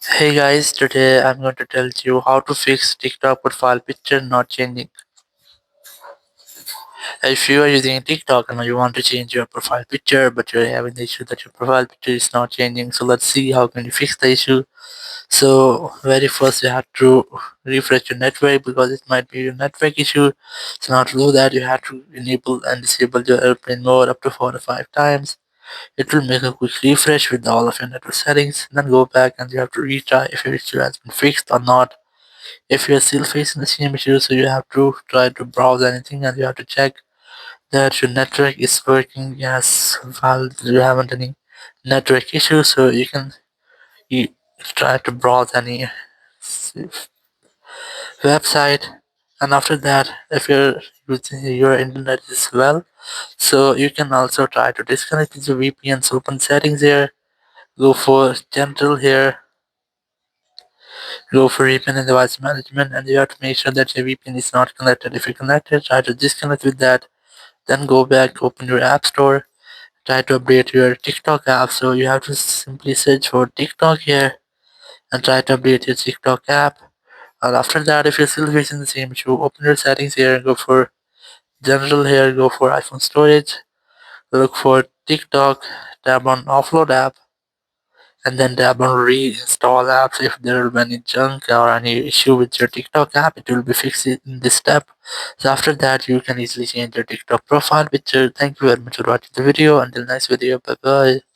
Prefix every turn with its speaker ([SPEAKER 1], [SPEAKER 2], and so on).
[SPEAKER 1] Hey guys, today I'm going to tell you how to fix TikTok profile picture not changing. If you are using TikTok and you want to change your profile picture but you're having the issue that your profile picture is not changing, so let's see how can you fix the issue. So very first you have to refresh your network because it might be your network issue. So now to do that you have to enable and disable your airplane mode up to 4 to 5 times. It will make a quick refresh with all of your network settings. Then go back and you have to retry if your issue has been fixed or not. If you're still facing the same issue, so you have to try to browse anything and you have to check that your network is working as well. You haven't any network issues, so you try to browse any website. And after that, if your using your internet is well, so you can also try to disconnect your VPNs. Open settings here. Go for general here. Go for VPN and device management, and you have to make sure that your VPN is not connected. If you're connected, try to disconnect with that. Then go back, open your app store, try to update your TikTok app. So you have to simply search for TikTok here and try to update your TikTok app. And after that, if you're still facing the same issue, open your settings here and go for general here, go for iPhone storage, look for TikTok, tap on offload app, and then tap on reinstall apps. If there will be any junk or any issue with your TikTok app, it will be fixed in this step. So after that, you can easily change your TikTok profile picture. Thank you very much for watching the video. Until next video, bye bye.